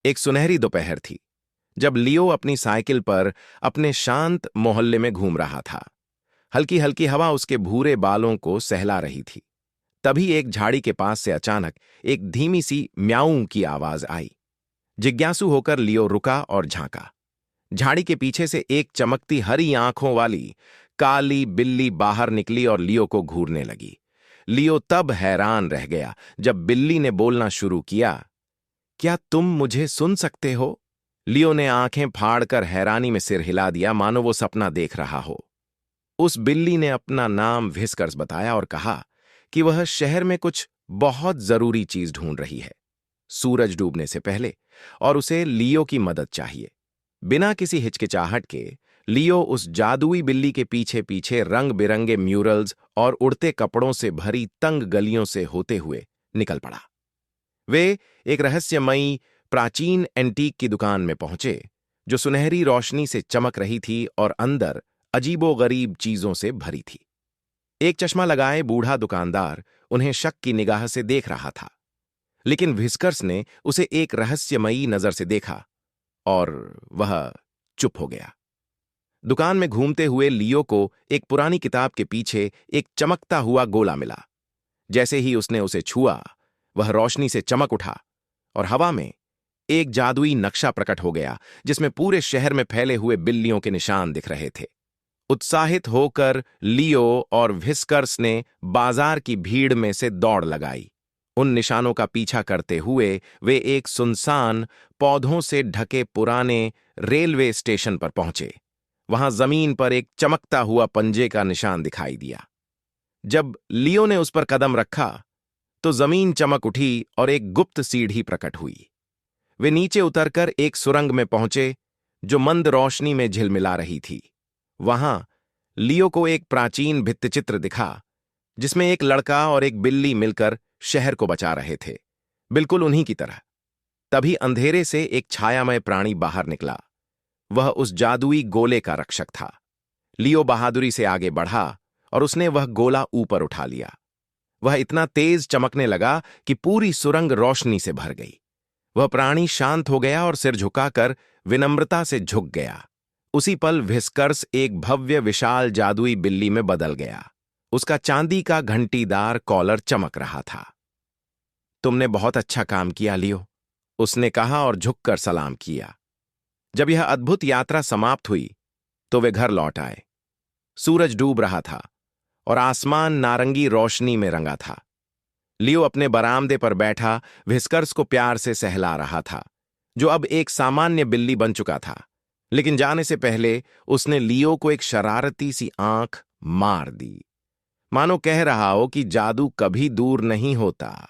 एक सुनहरी दोपहर थी जब लियो अपनी साइकिल पर अपने शांत मोहल्ले में घूम रहा था। हल्की हल्की हवा उसके भूरे बालों को सहला रही थी। तभी एक झाड़ी के पास से अचानक एक धीमी सी म्याऊं की आवाज आई। जिज्ञासु होकर लियो रुका और झांका। झाड़ी के पीछे से एक चमकती हरी आंखों वाली काली बिल्ली बाहर निकली और लियो को घूरने लगी। लियो तब हैरान रह गया जब बिल्ली ने बोलना शुरू किया, क्या तुम मुझे सुन सकते हो? लियो ने आंखें फाड़कर हैरानी में सिर हिला दिया, मानो वो सपना देख रहा हो। उस बिल्ली ने अपना नाम व्हिस्कर्स बताया और कहा कि वह शहर में कुछ बहुत जरूरी चीज ढूंढ रही है, सूरज डूबने से पहले, और उसे लियो की मदद चाहिए। बिना किसी हिचकिचाहट के लियो उस जादुई बिल्ली के पीछे पीछे रंग बिरंगे म्यूरल्स और उड़ते कपड़ों से भरी तंग गलियों से होते हुए निकल पड़ा। वे एक रहस्यमयी प्राचीन एंटीक की दुकान में पहुंचे जो सुनहरी रोशनी से चमक रही थी और अंदर अजीबोगरीब चीजों से भरी थी। एक चश्मा लगाए बूढ़ा दुकानदार उन्हें शक की निगाह से देख रहा था, लेकिन व्हिस्कर्स ने उसे एक रहस्यमयी नजर से देखा और वह चुप हो गया। दुकान में घूमते हुए लियो को एक पुरानी किताब के पीछे एक चमकता हुआ गोला मिला। जैसे ही उसने उसे छुआ, वह रोशनी से चमक उठा और हवा में एक जादुई नक्शा प्रकट हो गया जिसमें पूरे शहर में फैले हुए बिल्लियों के निशान दिख रहे थे। उत्साहित होकर लियो और व्हिस्कर्स ने बाजार की भीड़ में से दौड़ लगाई। उन निशानों का पीछा करते हुए वे एक सुनसान, पौधों से ढके पुराने रेलवे स्टेशन पर पहुंचे। वहां जमीन पर एक चमकता हुआ पंजे का निशान दिखाई दिया। जब लियो ने उस पर कदम रखा तो जमीन चमक उठी और एक गुप्त सीढ़ी प्रकट हुई। वे नीचे उतरकर एक सुरंग में पहुंचे जो मंद रोशनी में झिलमिला रही थी। वहां लियो को एक प्राचीन भित्तिचित्र दिखा जिसमें एक लड़का और एक बिल्ली मिलकर शहर को बचा रहे थे, बिल्कुल उन्हीं की तरह। तभी अंधेरे से एक छायामय प्राणी बाहर निकला। वह उस जादुई गोले का रक्षक था। लियो बहादुरी से आगे बढ़ा और उसने वह गोला ऊपर उठा लिया। वह इतना तेज चमकने लगा कि पूरी सुरंग रोशनी से भर गई। वह प्राणी शांत हो गया और सिर झुकाकर विनम्रता से झुक गया। उसी पल व्हिस्कर्स एक भव्य विशाल जादुई बिल्ली में बदल गया। उसका चांदी का घंटीदार कॉलर चमक रहा था। तुमने बहुत अच्छा काम किया लियो, उसने कहा और झुककर सलाम किया। जब यह अद्भुत यात्रा समाप्त हुई तो वे घर लौट आए। सूरज डूब रहा था और आसमान नारंगी रोशनी में रंगा था। लियो अपने बरामदे पर बैठा व्हिस्कर्स को प्यार से सहला रहा था, जो अब एक सामान्य बिल्ली बन चुका था। लेकिन जाने से पहले उसने लियो को एक शरारती सी आंख मार दी, मानो कह रहा हो कि जादू कभी दूर नहीं होता।